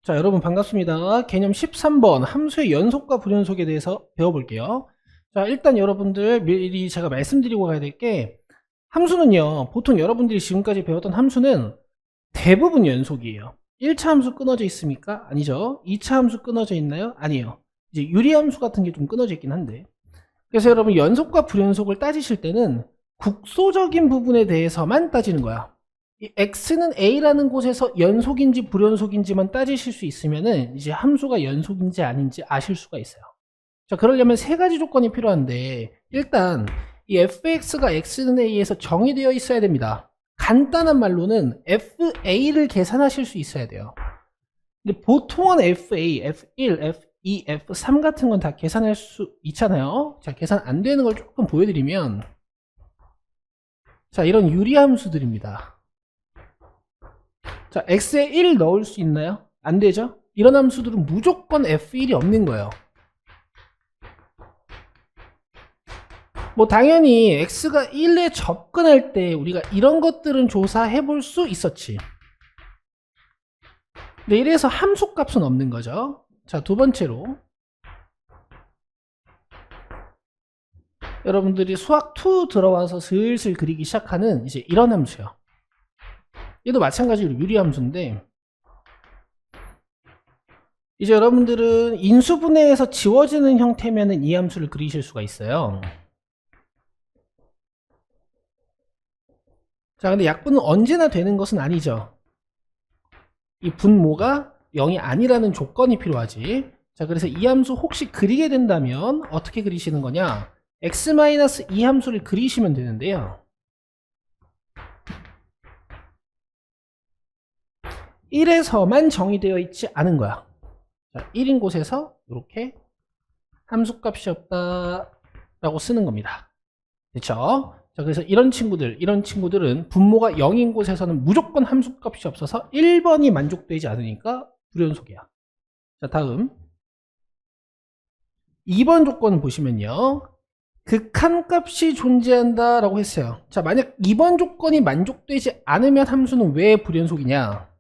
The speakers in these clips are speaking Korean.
자, 여러분 반갑습니다. 개념 13번 함수의 연속과 불연속에 대해서 배워볼게요. 자, 일단 여러분들 미리 제가 말씀드리고 가야 될 게, 함수는요, 보통 여러분들이 지금까지 배웠던 함수는 대부분 연속이에요. 1차 함수 끊어져 있습니까? 아니죠. 2차 함수 끊어져 있나요? 아니에요. 이제 유리함수 같은 게 좀 끊어져 있긴 한데, 그래서 여러분 연속과 불연속을 따지실 때는 국소적인 부분에 대해서만 따지는 거야. 이 x는 a라는 곳에서 연속인지 불연속인지만 따지실 수 있으면은 이제 함수가 연속인지 아닌지 아실 수가 있어요. 자, 그러려면 세 가지 조건이 필요한데, 일단 이 fx가 x는 a에서 정의되어 있어야 됩니다. 간단한 말로는 fa를 계산하실 수 있어야 돼요. 근데 보통은 fa, f1, f2, f3 같은 건 다 계산할 수 있잖아요. 자, 계산 안 되는 걸 조금 보여드리면, 자, 이런 유리함수들입니다. 자, x에 1 넣을 수 있나요? 안 되죠? 이런 함수들은 무조건 f1이 없는 거예요. 뭐 당연히 x가 1에 접근할 때 우리가 이런 것들은 조사해 볼 수 있었지. 근데 이래서 함수값은 없는 거죠. 자, 두 번째로 여러분들이 수학 2 들어와서 슬슬 그리기 시작하는 이제 이런 함수요. 얘도 마찬가지로 유리함수인데, 이제 여러분들은 인수분해에서 지워지는 형태면은 이 함수를 그리실 수가 있어요. 자, 근데 약분은 언제나 되는 것은 아니죠. 이 분모가 0이 아니라는 조건이 필요하지. 자, 그래서 이 함수 혹시 그리게 된다면 어떻게 그리시는 거냐? x-2 함수를 그리시면 되는데요. 1에서만 정의되어 있지 않은 거야. 자, 1인 곳에서 이렇게 함수값이 없다라고 쓰는 겁니다. 그렇죠? 자, 그래서 이런 친구들은 분모가 0인 곳에서는 무조건 함수값이 없어서 1번이 만족되지 않으니까 불연속이야. 자, 다음 2번 조건을 보시면요, 극한값이 존재한다라고 했어요. 자, 만약 2번 조건이 만족되지 않으면 함수는 왜 불연속이냐?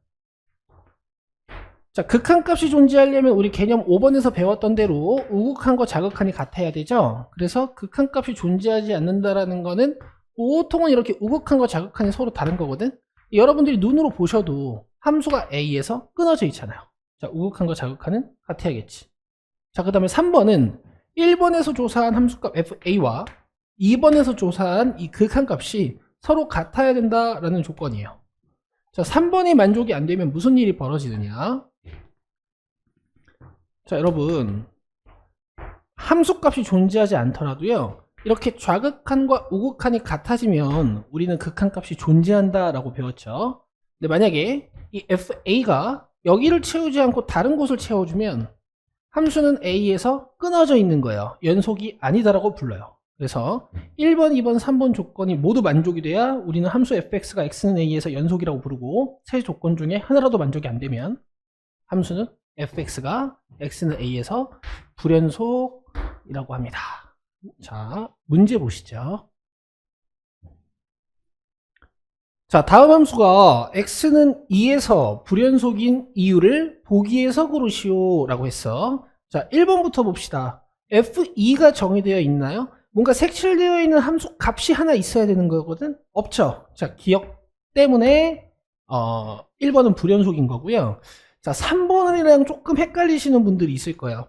자, 극한값이 존재하려면 우리 개념 5번에서 배웠던 대로 우극한과 자극한이 같아야 되죠. 그래서 극한값이 존재하지 않는다라는 거는 보통은 이렇게 우극한과 자극한이 서로 다른 거거든. 여러분들이 눈으로 보셔도 함수가 a에서 끊어져 있잖아요. 자, 우극한과 자극한은 같아야겠지. 자, 그 다음에 3번은 1번에서 조사한 함수값 fa와 2번에서 조사한 이 극한값이 서로 같아야 된다라는 조건이에요. 자, 3번이 만족이 안 되면 무슨 일이 벌어지느냐? 자, 여러분, 함수값이 존재하지 않더라도요, 이렇게 좌극한과 우극한이 같아지면 우리는 극한값이 존재한다라고 배웠죠. 근데 만약에 이 fa가 여기를 채우지 않고 다른 곳을 채워주면 함수는 a에서 끊어져 있는 거예요. 연속이 아니다라고 불러요. 그래서 1번, 2번, 3번 조건이 모두 만족이 돼야 우리는 함수 fx가 x는 a에서 연속이라고 부르고, 세 조건 중에 하나라도 만족이 안 되면 함수는 fx가 x는 a에서 불연속이라고 합니다. 자, 문제 보시죠. 자, 다음 함수가 x는 2에서 불연속인 이유를 보기에서 고르시오 라고 했어. 자, 1번부터 봅시다. f2가 정의되어 있나요? 뭔가 색칠되어 있는 함수 값이 하나 있어야 되는 거거든? 없죠. 자, 기억 때문에 1번은 불연속인 거고요. 자, 3번이랑 조금 헷갈리시는 분들이 있을 거예요.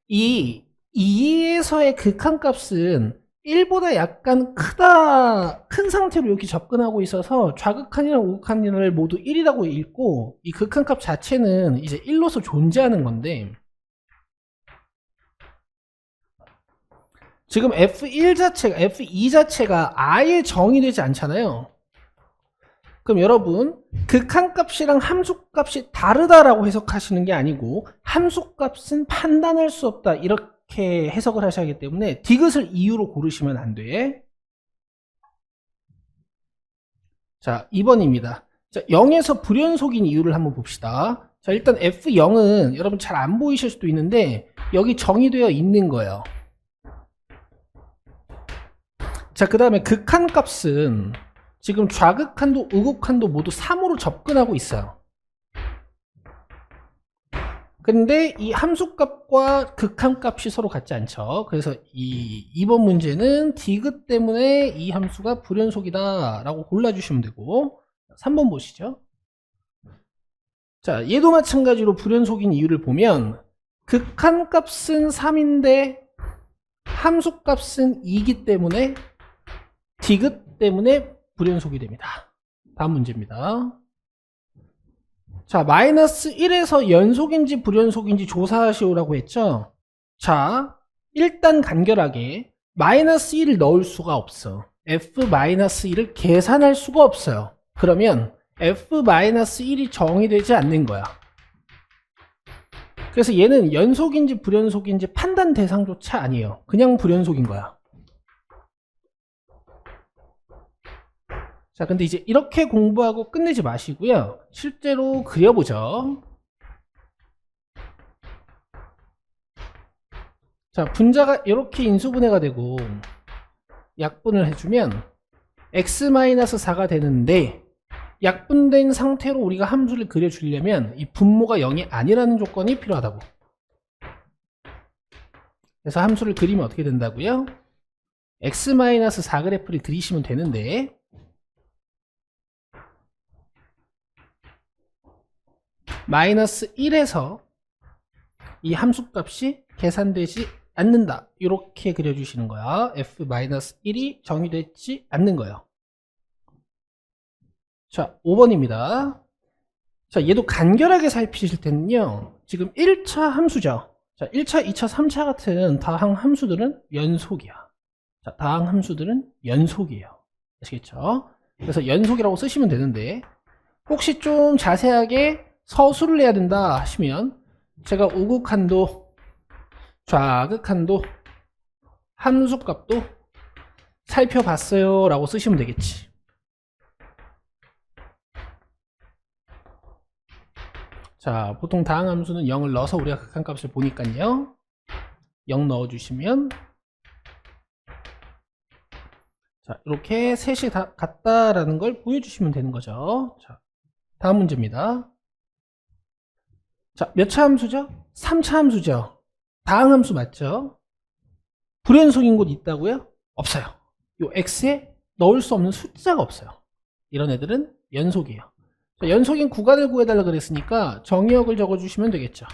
이 2에서의 극한값은 1보다 약간 큰 상태로 이렇게 접근하고 있어서 좌극한이랑 우극한을 모두 1이라고 읽고, 이 극한값 자체는 이제 1로서 존재하는 건데, 지금 F1 자체가, F2 자체가 아예 정의되지 않잖아요. 그럼 여러분, 극한값이랑 함수값이 다르다라고 해석하시는 게 아니고, 함수값은 판단할 수 없다 이렇게 해석을 하셔야 하기 때문에 디귿을 이유로 고르시면 안 돼. 자, 2번입니다. 자, 0에서 불연속인 이유를 한번 봅시다. 자, 일단 F0은 여러분 잘 안 보이실 수도 있는데 여기 정의되어 있는 거예요. 자, 그 다음에 극한값은 지금 좌극한도 우극한도 모두 3으로 접근하고 있어요. 근데 이 함수값과 극한값이 서로 같지 않죠. 그래서 이번 문제는 디귿 때문에 이 함수가 불연속이다 라고 골라주시면 되고, 3번 보시죠. 자, 얘도 마찬가지로 불연속인 이유를 보면 극한값은 3인데 함수값은 2이기 때문에 디귿 때문에 불연속이 됩니다. 다음 문제입니다. 자, 마이너스 1에서 연속인지 불연속인지 조사하시오라고 했죠. 자, 일단 간결하게 마이너스 1을 넣을 수가 없어. f-1을 계산할 수가 없어요. 그러면 f-1이 정의되지 않는 거야. 그래서 얘는 연속인지 불연속인지 판단 대상조차 아니에요. 그냥 불연속인 거야. 자, 근데 이제 이렇게 공부하고 끝내지 마시고요. 실제로 그려보죠. 자, 분자가 이렇게 인수분해가 되고 약분을 해주면 x-4가 되는데, 약분된 상태로 우리가 함수를 그려주려면 이 분모가 0이 아니라는 조건이 필요하다고. 그래서 함수를 그리면 어떻게 된다고요? x-4 그래프를 그리시면 되는데, 마이너스 1에서 이 함수값이 계산되지 않는다. 이렇게 그려주시는 거야. f-1이 정의되지 않는 거예요. 자, 5번입니다. 자, 얘도 간결하게 살피실 때는요, 지금 1차 함수죠. 자, 1차, 2차, 3차 같은 다항 함수들은 연속이야. 자, 다항 함수들은 연속이에요. 아시겠죠? 그래서 연속이라고 쓰시면 되는데, 혹시 좀 자세하게 서술을 해야 된다 하시면 제가 우극한도, 좌극한도, 함수값도 살펴봤어요 라고 쓰시면 되겠지. 자, 보통 다항 함수는 0을 넣어서 우리가 극한값을 보니까요, 0 넣어주시면, 자, 이렇게 셋이 다 같다라는 걸 보여주시면 되는 거죠. 자, 다음 문제입니다. 자, 몇 차 함수죠? 3차 함수죠. 다항 함수 맞죠? 불연속인 곳 있다고요? 없어요. 요 x에 넣을 수 없는 숫자가 없어요. 이런 애들은 연속이에요. 자, 연속인 구간을 구해달라 그랬으니까 정의역을 적어주시면 되겠죠.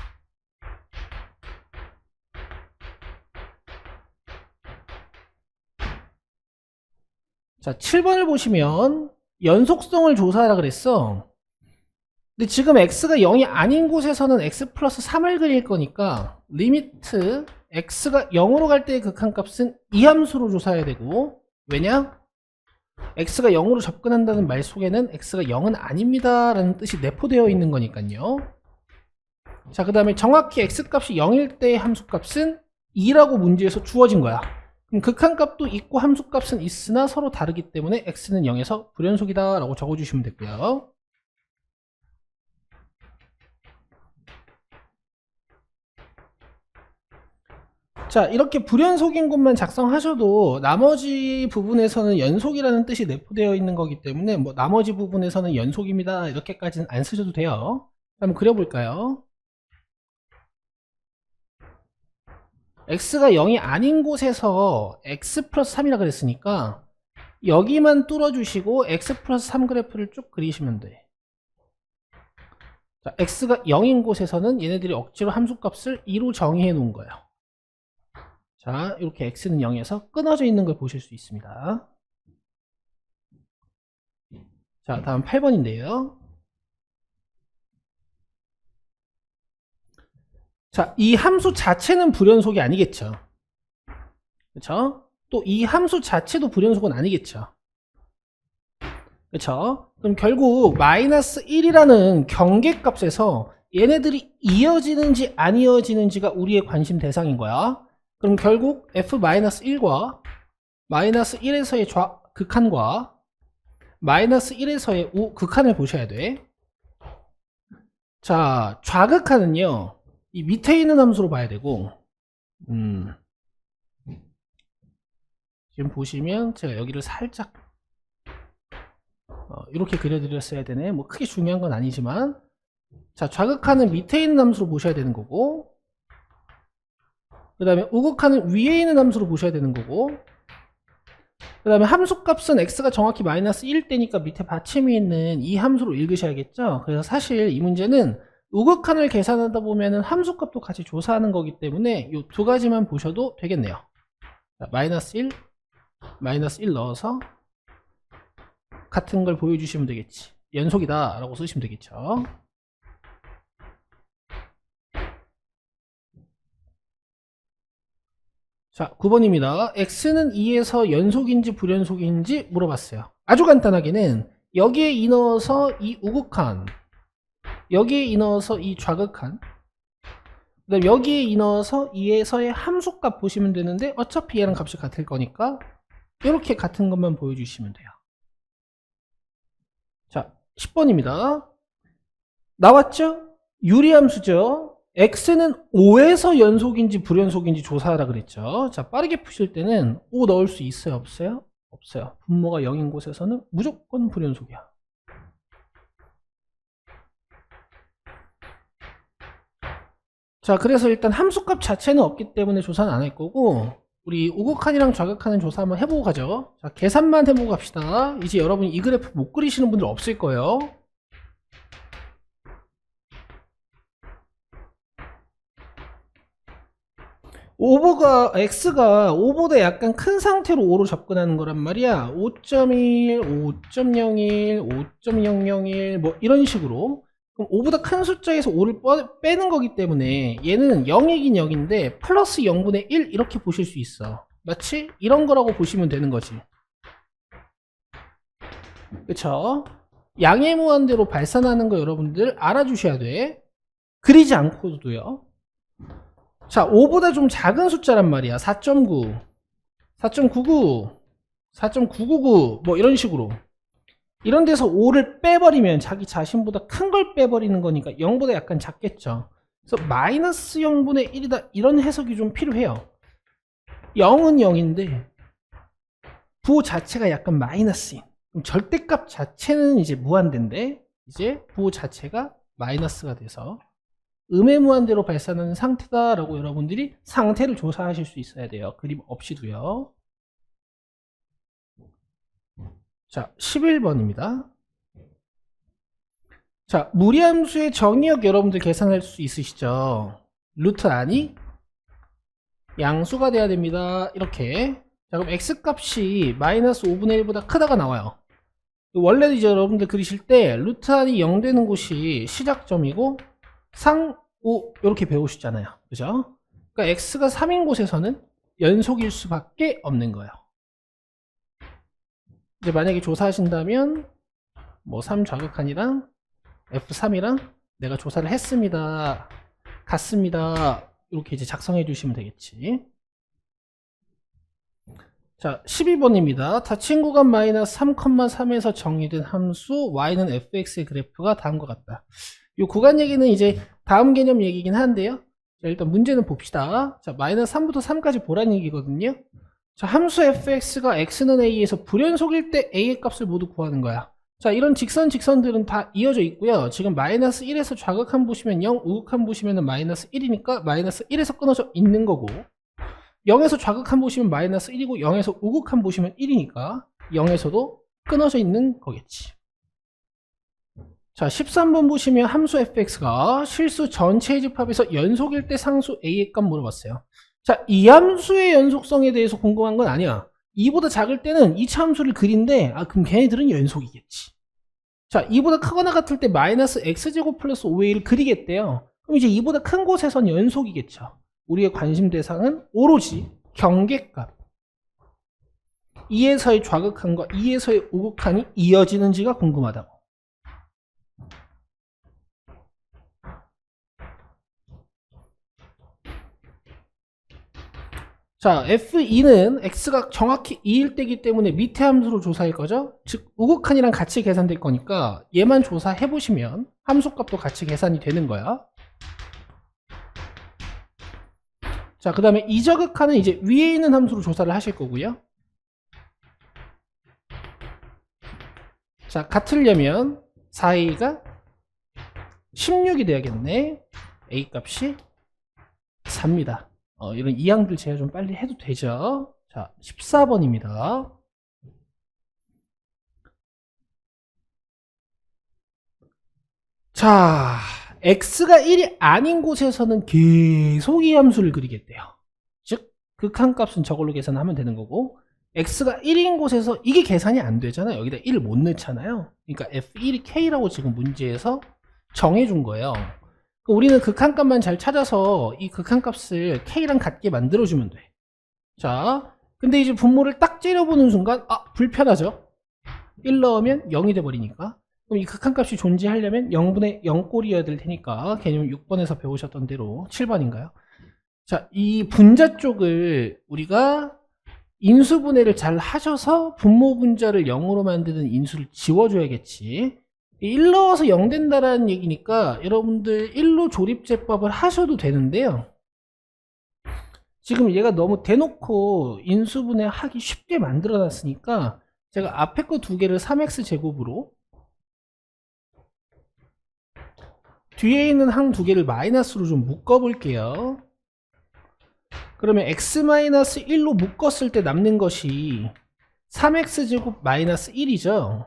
자, 7번을 보시면 연속성을 조사하라 그랬어. 근데 지금 x가 0이 아닌 곳에서는 x 플러스 3을 그릴 거니까 리미트 x가 0으로 갈 때의 극한값은 이 함수로 조사해야 되고, 왜냐? x가 0으로 접근한다는 말 속에는 x가 0은 아닙니다 라는 뜻이 내포되어 있는 거니까요. 자, 그 다음에 정확히 x값이 0일 때의 함수값은 2라고 문제에서 주어진 거야. 그럼 극한값도 있고 함수값은 있으나 서로 다르기 때문에 x는 0에서 불연속이다 라고 적어주시면 되고요. 자, 이렇게 불연속인 것만 작성하셔도 나머지 부분에서는 연속이라는 뜻이 내포되어 있는 거기 때문에 뭐 나머지 부분에서는 연속입니다 이렇게까지는 안 쓰셔도 돼요. 한번 그려볼까요? x가 0이 아닌 곳에서 x 플러스 3이라 그랬으니까 여기만 뚫어주시고 x 플러스 3 그래프를 쭉 그리시면 돼. 자, x가 0인 곳에서는 얘네들이 억지로 함수값을 2로 정의해 놓은 거예요. 자, 이렇게 x는 0에서 끊어져 있는 걸 보실 수 있습니다. 자, 다음 8번인데요. 자, 이 함수 자체는 불연속이 아니겠죠. 그렇죠? 또 이 함수 자체도 불연속은 아니겠죠. 그렇죠? 그럼 결국 마이너스 1이라는 경계값에서 얘네들이 이어지는지 안 이어지는지가 우리의 관심 대상인 거야. 그럼 결국 f-1과 마이너스 1에서의 극한과 마이너스 1에서의 극한을 보셔야 돼. 자, 좌극한은요, 이 밑에 있는 함수로 봐야 되고, 지금 보시면 제가 여기를 살짝 이렇게 그려드렸어야 되네. 뭐 크게 중요한 건 아니지만, 자, 좌극하는 밑에 있는 함수로 보셔야 되는 거고, 그 다음에 우극하는 위에 있는 함수로 보셔야 되는 거고, 그 다음에 함수값은 x가 정확히 마이너스 1일 때니까 밑에 받침이 있는 이 함수로 읽으셔야겠죠. 그래서 사실 이 문제는 우극한을 계산하다 보면은 함수값도 같이 조사하는 거기 때문에 이 두 가지만 보셔도 되겠네요. 자, 마이너스 1 넣어서 같은 걸 보여주시면 되겠지. 연속이다 라고 쓰시면 되겠죠. 자, 9번입니다. x는 2에서 연속인지 불연속인지 물어봤어요. 아주 간단하게는 여기에 이 넣어서 이 우극한, 여기에 이 넣어서 이 좌극한, 그다음 여기에 이 넣어서 2에서의 함수값 보시면 되는데 어차피 얘랑 값이 같을 거니까 이렇게 같은 것만 보여주시면 돼요. 자, 10번입니다. 나왔죠? 유리함수죠? x는 5에서 연속인지 불연속인지 조사하라 그랬죠. 자, 빠르게 푸실 때는 5 넣을 수 있어요? 없어요? 없어요. 분모가 0인 곳에서는 무조건 불연속이야. 자, 그래서 일단 함수값 자체는 없기 때문에 조사는 안 할 거고, 우리 우극한이랑 좌극한은 조사 한번 해보고 가죠. 자, 계산만 해보고 갑시다. 이제 여러분 이 그래프 못 그리시는 분들 없을 거예요. x가 5보다 약간 큰 상태로 5로 접근하는 거란 말이야. 5.1, 5.01, 5.001 뭐 이런 식으로. 그럼 5보다 큰 숫자에서 5를 빼는 거기 때문에 얘는 0이긴 0인데 플러스 0분의 1 이렇게 보실 수 있어. 마치 이런 거라고 보시면 되는 거지. 그쵸? 양의 무한대로 발산하는 거 여러분들 알아주셔야 돼. 그리지 않고도요. 자, 5보다 좀 작은 숫자란 말이야. 4.9, 4.99, 4.999 뭐 이런 식으로. 이런 데서 5를 빼버리면 자기 자신보다 큰 걸 빼버리는 거니까 0보다 약간 작겠죠. 그래서 마이너스 0분의 1이다 이런 해석이 좀 필요해요. 0은 0인데 부호 자체가 약간 마이너스인. 그럼 절대값 자체는 이제 무한대인데 이제 부호 자체가 마이너스가 돼서 음의 무한대로 발산하는 상태다라고 여러분들이 상태를 조사하실 수 있어야 돼요. 그림 없이도요. 자, 11번입니다. 자, 무리함수의 정의역 여러분들 계산할 수 있으시죠? 루트 안이 양수가 돼야 됩니다. 이렇게. 자, 그럼 x값이 마이너스 5분의 1보다 크다가 나와요. 원래도 이제 여러분들 그리실 때 루트 안이 0 되는 곳이 시작점이고 상, 5 이렇게 배우시잖아요. 그죠? 그러니까 x가 3인 곳에서는 연속일 수밖에 없는 거예요. 이제 만약에 조사하신다면 뭐 3 좌극한이랑 F3이랑 내가 조사를 했습니다. 같습니다. 이렇게 이제 작성해 주시면 되겠지. 자, 12번입니다. 닫힌 구간 마이너스 3,3에서 정의된 함수 y는 fx의 그래프가 다음과 같다. 이 구간 얘기는 이제 다음 개념 얘기긴 한데요. 자, 일단 문제는 봅시다. 자, 마이너스 3부터 3까지 보라는 얘기거든요. 자, 함수 fx가 x는 a에서 불연속일 때 a의 값을 모두 구하는 거야. 자, 이런 직선들은 다 이어져 있고요. 지금 마이너스 1에서 좌극한 보시면 0, 우극한 보시면 마이너스 1이니까 마이너스 1에서 끊어져 있는 거고, 0에서 좌극한 보시면 마이너스 1이고 0에서 우극한 보시면 1이니까 0에서도 끊어져 있는 거겠지. 자, 13번 보시면 함수 fx가 실수 전체의 집합에서 연속일 때 상수 a의 값 물어봤어요. 자, 이 함수의 연속성에 대해서 궁금한 건 아니야. 2보다 작을 때는 2차 함수를 그린데 그럼 걔네들은 연속이겠지. 자, 2보다 크거나 같을 때 마이너스 x제곱 플러스 5a를 그리겠대요. 그럼 이제 2보다 큰 곳에선 연속이겠죠. 우리의 관심 대상은 오로지 경계값. 2에서의 좌극한과 2에서의 우극한이 이어지는지가 궁금하다고. 자, F2는 x가 정확히 2일 때이기 때문에 밑에 함수로 조사할 거죠. 즉 우극한이랑 같이 계산될 거니까 얘만 조사해 보시면 함수값도 같이 계산이 되는 거야. 자, 그 다음에 이저극한은 이제 위에 있는 함수로 조사를 하실 거고요. 자, 같으려면 4a가 16이 돼야겠네. A 값이 4입니다. 이런 이항들 제가 좀 빨리 해도 되죠. 자, 14번입니다. 자, x가 1이 아닌 곳에서는 계속 이 함수를 그리겠대요. 즉, 극한값은 저걸로 계산하면 되는 거고, x가 1인 곳에서 이게 계산이 안 되잖아요. 여기다 1을 못 넣잖아요. 그러니까 f1이 k라고 지금 문제에서 정해준 거예요. 우리는 극한값만 잘 찾아서 이 극한값을 k랑 같게 만들어주면 돼. 자, 근데 이제 분모를 딱 째려보는 순간 불편하죠. 1 넣으면 0이 돼버리니까. 그럼 이 극한값이 존재하려면 0분의 0꼴이어야 될 테니까 개념 6번에서 배우셨던 대로 7번인가요? 자, 이 분자 쪽을 우리가 인수분해를 잘 하셔서 분모 분자를 0으로 만드는 인수를 지워줘야겠지. 1 넣어서 0 된다라는 얘기니까 여러분들 1로 조립제법을 하셔도 되는데요. 지금 얘가 너무 대놓고 인수분해 하기 쉽게 만들어 놨으니까 제가 앞에 거 두 개를 3x 제곱으로 뒤에 있는 항 두 개를 마이너스로 좀 묶어 볼게요. 그러면 x-1로 묶었을 때 남는 것이 3x 제곱 마이너스 1이죠.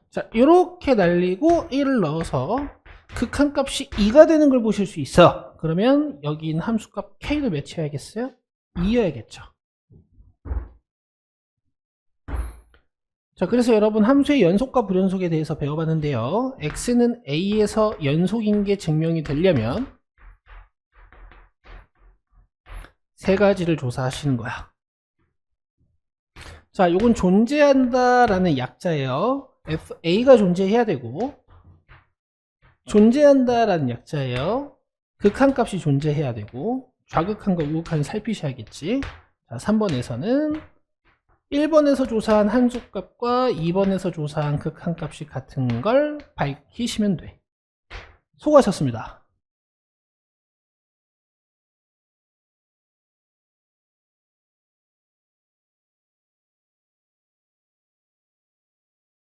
자, 이렇게 날리고 1을 넣어서 극한값이 2가 되는 걸 보실 수 있어. 그러면 여기 있는 함수값 k도 몇이어야겠어요? 2여야겠죠. 자, 그래서 여러분 함수의 연속과 불연속에 대해서 배워봤는데요. x는 a에서 연속인 게 증명이 되려면 세 가지를 조사하시는 거야. 자, 요건 존재한다 라는 약자예요. fa가 존재해야 되고, 존재한다 라는 약자예요. 극한값이 존재해야 되고, 좌극한과 우극한을 살피셔야겠지. 자, 3번에서는 1번에서 조사한 함수값과 2번에서 조사한 극한값이 같은 걸 밝히시면 돼. 수고하셨습니다.